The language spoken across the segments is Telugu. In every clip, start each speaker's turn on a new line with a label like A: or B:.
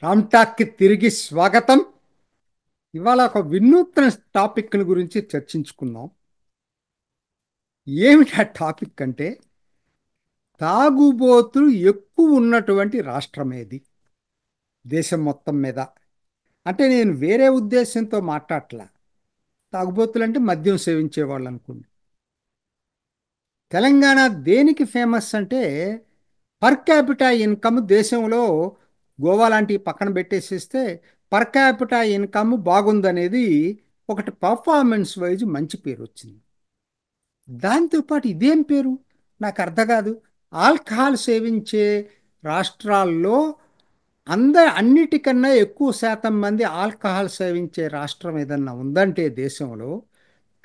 A: రామ్టాక్కి తిరిగి స్వాగతం. ఇవాళ ఒక వినూత్న టాపిక్ గురించి చర్చించుకుందాం. ఏమిటి ఆ టాపిక్ అంటే తాగుబోతులు ఎక్కువ ఉన్నటువంటి రాష్ట్రం ఏది దేశం మొత్తం మీద? అంటే నేను వేరే ఉద్దేశంతో మాట్లాడట్లా. తాగుబోతులు అంటే మద్యం సేవించే వాళ్ళు అనుకోండి. తెలంగాణ దేనికి ఫేమస్ అంటే పర్ క్యాపిటా ఇన్కమ్ దేశంలో గోవా లాంటివి పక్కన పెట్టేసేస్తే పర్ క్యాపిటా ఇన్కమ్ బాగుందనేది ఒకటి పర్ఫార్మెన్స్ వైజ్ మంచి పేరు వచ్చింది. దాంతోపాటు ఇదేం పేరు నాకు అర్థం కాదు. ఆల్కహాల్ సేవించే రాష్ట్రాల్లో అన్నిటికన్నా ఎక్కువ శాతం మంది ఆల్కహాల్ సేవించే రాష్ట్రం ఏదన్నా ఉందంటే దేశంలో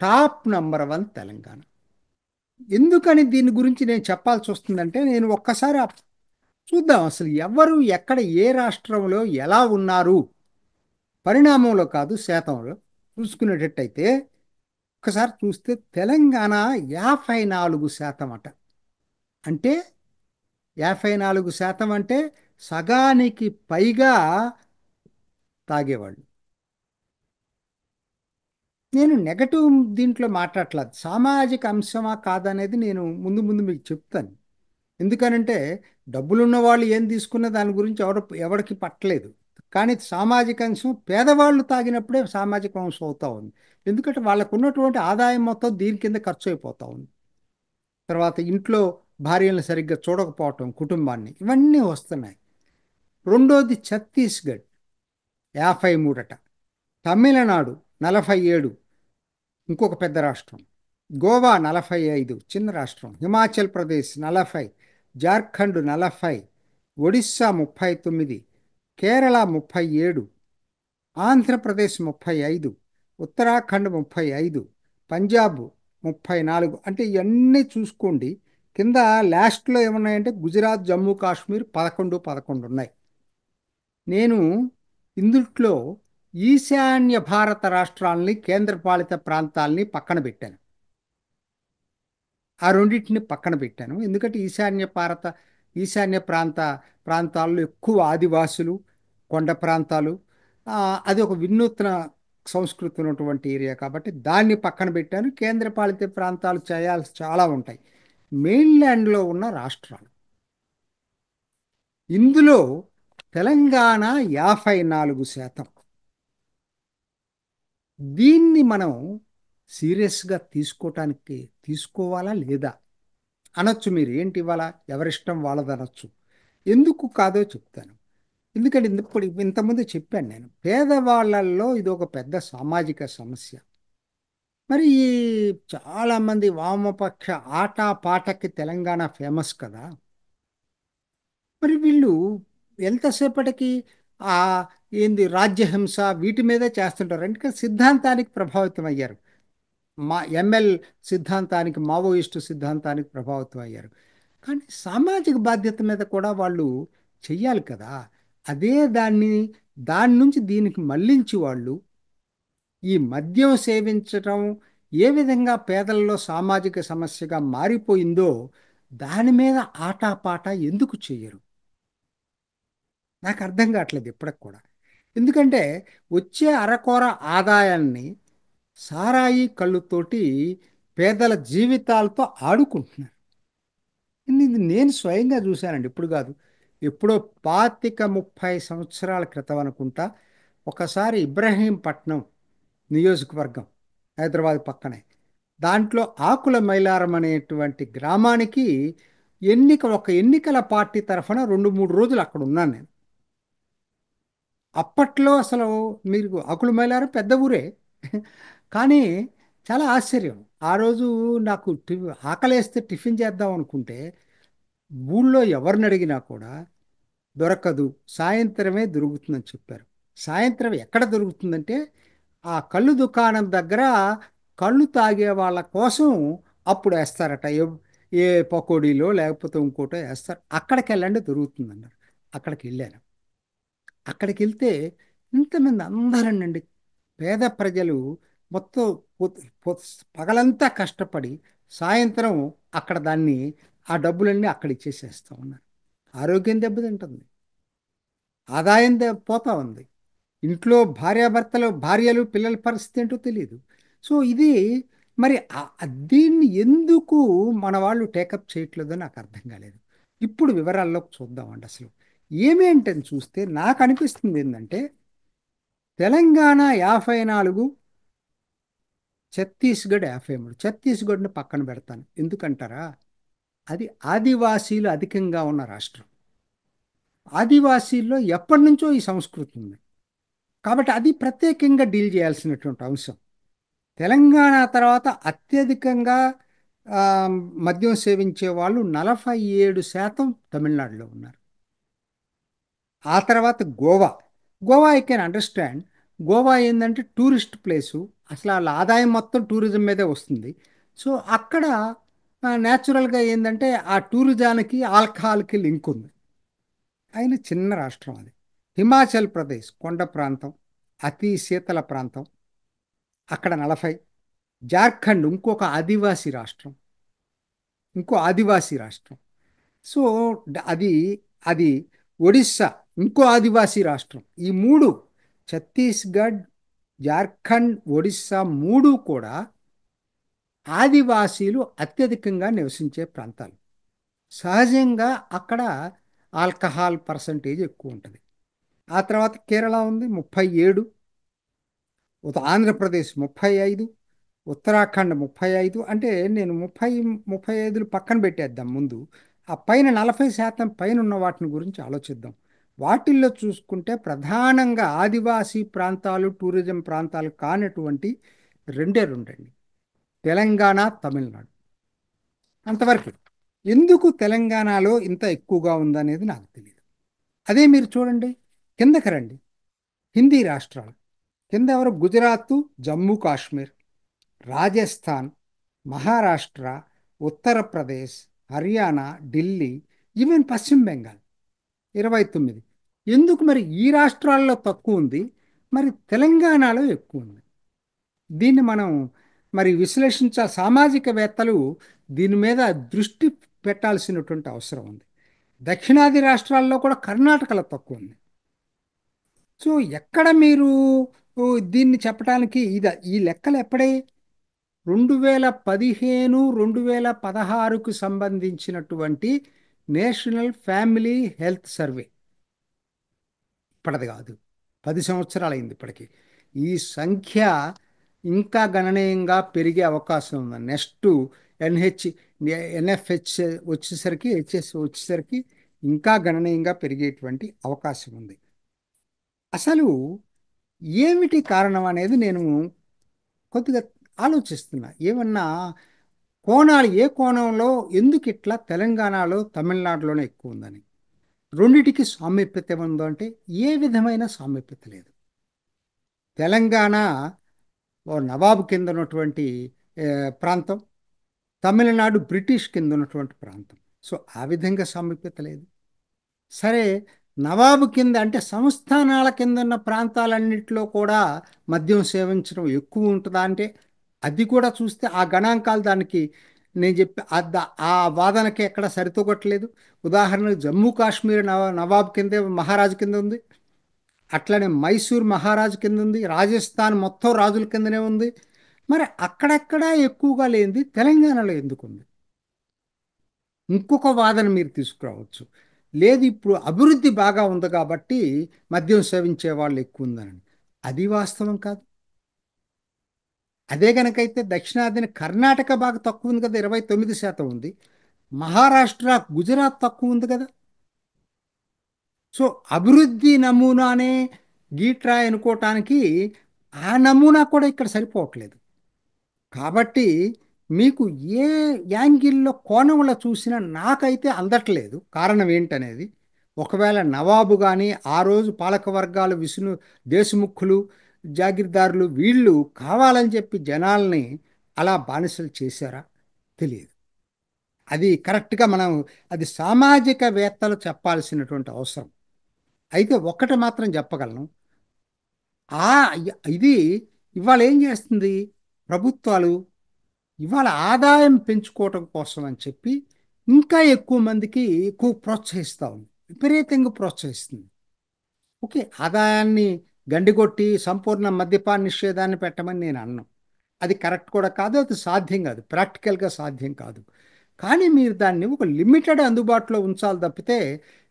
A: టాప్ నంబర్ వన్ తెలంగాణ. ఎందుకని దీని గురించి నేను చెప్పాల్సి వస్తుందంటే నేను ఒక్కసారి చూద్దాం అసలు ఎవరు ఎక్కడ ఏ రాష్ట్రంలో ఎలా ఉన్నారు పరిణామంలో కాదు శాతంలో చూసుకునేటట్టయితే ఒకసారి చూస్తే తెలంగాణ 54% అట. అంటే 54% అంటే సగానికి పైగా తాగేవాళ్ళు. నేను నెగటివ్ దీంట్లో మాట్లాడట్లేదు, సామాజిక అంశమా కాదనేది నేను ముందు ముందు మీకు చెప్తాను. ఎందుకనంటే డబ్బులున్న వాళ్ళు ఏం తీసుకున్న దాని గురించి ఎవరికి పట్టలేదు. కానీ సామాజిక అంశం పేదవాళ్ళు తాగినప్పుడే సామాజిక అంశం అవుతా ఉంది. ఎందుకంటే వాళ్ళకు ఉన్నటువంటి ఆదాయం మొత్తం దీని కింద ఖర్చు అయిపోతా ఉంది. తర్వాత ఇంట్లో భార్యలను సరిగ్గా చూడకపోవటం, కుటుంబాన్ని, ఇవన్నీ వస్తున్నాయి. రెండోది ఛత్తీస్గఢ్ 53 అట. తమిళనాడు 47, ఇంకొక పెద్ద రాష్ట్రం. గోవా 45, చిన్న రాష్ట్రం. హిమాచల్ ప్రదేశ్ 40, జార్ఖండ్ 40, ఒడిస్సా 39, కేరళ 37, ఆంధ్రప్రదేశ్ 35, ఉత్తరాఖండ్ 35, పంజాబ్ 34. అంటే ఇవన్నీ చూసుకోండి. కింద లాస్ట్లో ఏమున్నాయంటే గుజరాత్, జమ్మూ కాశ్మీర్ 11, 11 ఉన్నాయి. నేను ఇందుట్లో ఈశాన్య భారత రాష్ట్రాలని, కేంద్రపాలిత ప్రాంతాలని పక్కన పెట్టాను. ఆ రెండింటిని పక్కన పెట్టాను. ఎందుకంటే ఈశాన్య ప్రాంతాల్లో ఎక్కువ ఆదివాసులు, కొండ ప్రాంతాలు, అది ఒక వినూత్న సంస్కృతి ఉన్నటువంటి ఏరియా కాబట్టి దాన్ని పక్కన పెట్టాను. కేంద్రపాలిత ప్రాంతాలు చేయాల్సి చాలా ఉంటాయి. మెయిన్ల్యాండ్లో ఉన్న రాష్ట్రాలు ఇందులో తెలంగాణ 54%. దీన్ని మనం సీరియస్గా తీసుకోవాలా లేదా అనొచ్చు. మీరు ఏంటి ఇవాళ ఎవరిష్టం వాళ్ళది అనొచ్చు. ఎందుకు కాదో చెప్తాను. ఎందుకంటే ఇప్పుడు ఇంతకుముందు చెప్పాను నేను, పేదవాళ్ళల్లో ఇది ఒక పెద్ద సామాజిక సమస్య. మరి ఈ చాలామంది వామపక్ష ఆటపాటకి తెలంగాణ ఫేమస్ కదా. మరి వీళ్ళు ఎంతసేపటికి ఆ ఏంది రాజ్యహింస వీటి మీదే చేస్తుంటారు. ఎందుకంటే సిద్ధాంతానికి ప్రభావితం అయ్యారు. ఎంఎల్ సిద్ధాంతానికి, మావోయిస్టు సిద్ధాంతానికి ప్రభావితం అయ్యారు. కానీ సామాజిక బాధ్యత మీద కూడా వాళ్ళు చెయ్యాలి కదా. అదే దాని నుంచి దీనికి మళ్ళించి వాళ్ళు ఈ మద్యం సేవించటం ఏ విధంగా పేదల్లో సామాజిక సమస్యగా మారిపోయిందో దాని మీద ఆటాపాట ఎందుకు చెయ్యరు నాకు అర్థం కావట్లేదు ఇప్పటికి కూడా. ఎందుకంటే వచ్చే అరకొర ఆదాయాన్ని సారాయి కళ్ళుతోటి పేదల జీవితాలతో ఆడుకుంటున్నారు. ఇది నేను స్వయంగా చూశానండి, ఇప్పుడు కాదు, ఎప్పుడో 25-30 సంవత్సరాల క్రితం అనుకుంటా. ఒకసారి ఇబ్రహీంపట్నం నియోజకవర్గం, హైదరాబాద్ పక్కనే, దాంట్లో ఆకుల మైలారం అనేటువంటి గ్రామానికి ఒక ఎన్నికల పార్టీ తరఫున 2-3 రోజులు అక్కడ ఉన్నాను నేను. అప్పట్లో అసలు మీరు ఆకుల మైలారం పెద్ద ఊరే కానీ చాలా ఆశ్చర్యం. ఆ రోజు నాకు ఆకలేస్తే టిఫిన్ చేద్దాం అనుకుంటే ఊళ్ళో ఎవరిని అడిగినా కూడా దొరకదు, సాయంత్రమే దొరుకుతుందని చెప్పారు. సాయంత్రం ఎక్కడ దొరుకుతుందంటే ఆ కళ్ళు దుకాణం దగ్గర కళ్ళు తాగే వాళ్ళ కోసం అప్పుడు వేస్తారట. ఏ పకోడీలో లేకపోతే ఇంకోటో వేస్తారు. అక్కడికి వెళ్ళండి దొరుకుతుందన్నారు. అక్కడికి వెళ్ళాను. అక్కడికి వెళ్తే ఇంతమంది అందరండి పేద ప్రజలు మొత్తం పగలంతా కష్టపడి సాయంత్రం అక్కడ ఆ డబ్బులన్నీ అక్కడ ఇచ్చేసేస్తూ ఉన్నారు. ఆరోగ్యం దెబ్బతింటుంది. ఆదాయం పోతా ఉంది. ఇంట్లో భార్యాభర్తలు భార్యలు పిల్లల పరిస్థితి ఏంటో తెలియదు. సో ఇది మరి దీన్ని ఎందుకు మన వాళ్ళు టేకప్ చేయట్లేదో నాకు అర్థం కాలేదు. ఇప్పుడు వివరాల్లోకి చూద్దామండి. అసలు ఏమేంటని చూస్తే నాకు అనిపిస్తుంది ఏంటంటే తెలంగాణ 54, ఛత్తీస్గఢ్ 53. ఛత్తీస్గఢ్ని పక్కన పెడతాను ఎందుకంటారా, అది ఆదివాసీలు అధికంగా ఉన్న రాష్ట్రం. ఆదివాసీల్లో ఎప్పటి నుంచో ఈ సంస్కృతి ఉంది కాబట్టి అది ప్రత్యేకంగా డీల్ చేయాల్సినటువంటి అంశం. తెలంగాణ తర్వాత అత్యధికంగా ఆ, మద్యం సేవించే వాళ్ళు 47% తమిళనాడులో ఉన్నారు. ఆ తర్వాత Goa. Goa I can understand. Goa ఏంటంటే టూరిస్ట్ ప్లేసు, అసలు వాళ్ళ ఆదాయం మొత్తం టూరిజం మీదే వస్తుంది. సో అక్కడ న్యాచురల్గా ఏంటంటే ఆ టూరిజానికి ఆల్కహాల్కి లింక్ ఉంది. అయిన చిన్న రాష్ట్రం అది. హిమాచల్ ప్రదేశ్ కొండ ప్రాంతం, అతి శీతల ప్రాంతం, అక్కడ 40. జార్ఖండ్ ఇంకొక ఆదివాసీ రాష్ట్రం, ఇంకో ఆదివాసీ రాష్ట్రం. సో అది అది ఒడిస్సా ఇంకో ఆదివాసీ రాష్ట్రం. ఈ మూడు, ఛత్తీస్గఢ్, జార్ఖండ్, ఒడిస్సా మూడు కూడా ఆదివాసీలు అత్యధికంగా నివసించే ప్రాంతాలు. సహజంగా అక్కడ ఆల్కహాల్ పర్సంటేజ్ ఎక్కువ ఉంటుంది. ఆ తర్వాత కేరళ ఉంది 37, ఆంధ్రప్రదేశ్ 35, ఉత్తరాఖండ్ 35. అంటే నేను 30, 35 పక్కన పెట్టేద్దాం ముందు. ఆ పైన 40% పైన ఉన్న వాటిని గురించి ఆలోచిద్దాం. వాటిల్లో చూసుకుంటే ప్రధానంగా ఆదివాసీ ప్రాంతాలు టూరిజం ప్రాంతాలు కానటువంటి రెండే రెండండి, తెలంగాణ, తమిళనాడు. అంతవరకు. ఎందుకు తెలంగాణలో ఇంత ఎక్కువగా ఉందనేది నాకు తెలియదు. అదే మీరు చూడండి, కిందకి రండి, హిందీ రాష్ట్రాలు కింద ఎవరు, గుజరాత్, జమ్మూ కాశ్మీర్, రాజస్థాన్, మహారాష్ట్ర, ఉత్తరప్రదేశ్, హర్యానా, ఢిల్లీ, ఈవెన్ పశ్చిమ బెంగాల్ 29. ఎందుకు మరి ఈ రాష్ట్రాల్లో తక్కువ ఉంది, మరి తెలంగాణలో ఎక్కువ ఉంది? దీన్ని మనం మరి సామాజికవేత్తలు దీని మీద దృష్టి పెట్టాల్సినటువంటి అవసరం ఉంది. దక్షిణాది రాష్ట్రాల్లో కూడా కర్ణాటకలో తక్కువ ఉంది. సో ఎక్కడ మీరు ఓ, దీన్ని చెప్పడానికి ఈ లెక్కలు ఎప్పుడే 2015, 2016కు సంబంధించినటువంటి నేషనల్ ఫ్యామిలీ హెల్త్ సర్వే. ఇప్పటిది కాదు, 10 సంవత్సరాలైంది ఇప్పటికి. ఈ సంఖ్య ఇంకా గణనీయంగా పెరిగే అవకాశం ఉంది. నెక్స్ట్ ఎన్హెచ్ ఎన్ఎఫ్హెచ్ వచ్చేసరికి, హెచ్ఎస్ వచ్చేసరికి ఇంకా గణనీయంగా పెరిగేటువంటి అవకాశం ఉంది. అసలు ఏమిటి కారణం అనేది నేను కొద్దిగా ఆలోచిస్తున్నా. ఏమన్నా కోణాలు, ఏ కోణంలో ఎందుకు ఇట్లా తెలంగాణలో తమిళనాడులోనే ఎక్కువ ఉందని. రెండిటికి సామీప్యత ఉందో అంటే ఏ విధమైన సామీప్యత లేదు. తెలంగాణ ఓ నవాబు కింద ఉన్నటువంటి ఆ, ప్రాంతం, తమిళనాడు బ్రిటిష్ కింద ఉన్నటువంటి ప్రాంతం. సో ఆ విధంగా సామీప్యత లేదు. సరే, నవాబు కింద అంటే సంస్థానాల కింద ఉన్న ప్రాంతాలన్నింటిలో కూడా మద్యం సేవించడం ఎక్కువ ఉంటుందా అంటే అది కూడా చూస్తే ఆ గణాంకాలు దానికి నేను చెప్పి ఆ వాదనకి ఎక్కడ సరితూగట్లేదు. ఉదాహరణకు జమ్మూ కాశ్మీర్ నవాబ్ కిందే మహారాజు కింద ఉంది. అట్లనే మైసూర్ మహారాజు కింద ఉంది. రాజస్థాన్ మొత్తం రాజుల కిందనే ఉంది. మరి అక్కడెక్కడా ఎక్కువగా లేనిది తెలంగాణలో ఎందుకుంది? ఇంకొక వాదన మీరు తీసుకురావచ్చు. లేదు, ఇప్పుడు అభివృద్ధి బాగా ఉంది కాబట్టి మద్యం సేవించే వాళ్ళు ఎక్కువ ఉందని. అది వాస్తవం కాదు. అదే కనుకైతే దక్షిణాదిన కర్ణాటక బాగా తక్కువ ఉంది కదా, 29% ఉంది. మహారాష్ట్ర, గుజరాత్ తక్కువ ఉంది కదా. సో అభివృద్ధి నమూనానే గీట్రాయ్ అనుకోవటానికి ఆ నమూనా కూడా ఇక్కడ సరిపోవట్లేదు. కాబట్టి మీకు ఏ యాంగిల్లో కోణంలో చూసినా నాకైతే అందట్లేదు కారణం ఏంటనేది. ఒకవేళ నవాబు కానీ ఆ రోజు పాలక వర్గాలు దేశముఖులు, జాగీర్దారులు వీళ్ళు కావాలని చెప్పి జనాల్ని అలా బానిసలు చేశారా? తెలియదు. అది కరెక్ట్గా మనం, అది సామాజికవేత్తలు చెప్పాల్సినటువంటి అవసరం. అయితే ఒక్కటి మాత్రం చెప్పగలను, ఆ ఇది ఇవాళ ఏం చేస్తుంది ప్రభుత్వాలు, ఇవాళ ఆదాయం పెంచుకోవటం కోసం అని చెప్పి ఇంకా ఎక్కువ మందికి ఎక్కువ ప్రోత్సహిస్తూ ఉంది, విపరీతంగా ప్రోత్సహిస్తుంది. ఓకే, ఆదాయాన్ని గండికొట్టి సంపూర్ణ మద్యపాన నిషేధాన్ని పెట్టమని నేను అన్నాను. అది కరెక్ట్ కూడా కాదు, అది సాధ్యం కాదు, ప్రాక్టికల్గా సాధ్యం కాదు. కానీ మీరు దాన్ని ఒక లిమిటెడ్ అందుబాటులో ఉంచాలి తప్పితే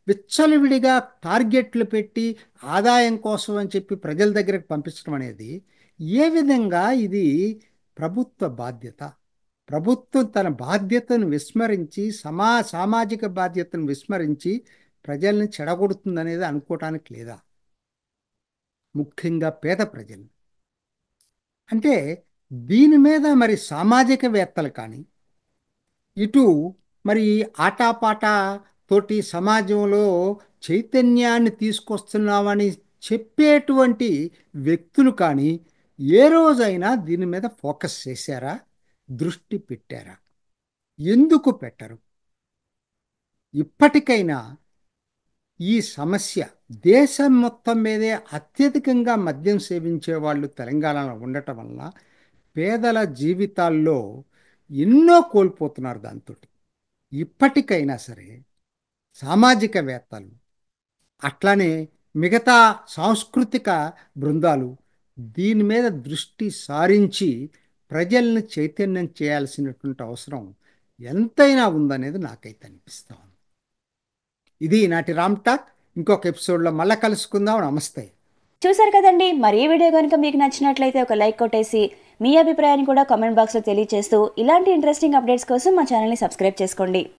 A: విచ్చలవిడిగా టార్గెట్లు పెట్టి ఆదాయం కోసం అని చెప్పి ప్రజల దగ్గరకు పంపించడం అనేది ఏ విధంగా ఇది ప్రభుత్వ బాధ్యత? ప్రభుత్వం తన బాధ్యతను విస్మరించి సామాజిక బాధ్యతను విస్మరించి ప్రజల్ని చెడగొడుతుందనేది అనుకోవటానికి లేదా? ముఖ్యంగా పేద ప్రజలు అంటే దీని మీద మరి సామాజికవేత్తలు కానీ ఇటు మరి ఆటాపాట తోటి సమాజంలో చైతన్యాన్ని తీసుకొస్తున్నామని చెప్పేటువంటి వ్యక్తులు కానీ ఏ రోజైనా దీని మీద ఫోకస్ చేశారా? దృష్టి పెట్టారా? ఎందుకు పెట్టరు? ఇప్పటికైనా ఈ సమస్య దేశం మొత్తం మీదే అత్యధికంగా మద్యం సేవించే వాళ్ళు తెలంగాణలో ఉండటం వల్ల పేదల జీవితాల్లో ఎన్నో కోల్పోతున్నారు దాంతో. ఇప్పటికైనా సరే సామాజికవేత్తలు అట్లానే మిగతా సాంస్కృతిక బృందాలు దీని మీద దృష్టి సారించి ప్రజల్ని చైతన్యం చేయాల్సినటువంటి అవసరం ఎంతైనా ఉందనేది నాకైతే అనిపిస్తా ఉంది. ఇది నాటి రామ్ టాక్. ఇంకొక ఎపిసోడ్లో మళ్ళా కలుసుకుందాం. నమస్తే.
B: చూసారు కదండి. మరి ఈ వీడియో కనుక మీకు నచ్చినట్లయితే ఒక లైక్ కొట్టేసి మీ అభిప్రాయాన్ని కూడా కామెంట్ బాక్స్లో తెలియజేస్తూ ఇలాంటి ఇంట్రెస్టింగ్ అప్డేట్స్ కోసం మా ఛానల్ని సబ్స్క్రైబ్ చేసుకోండి.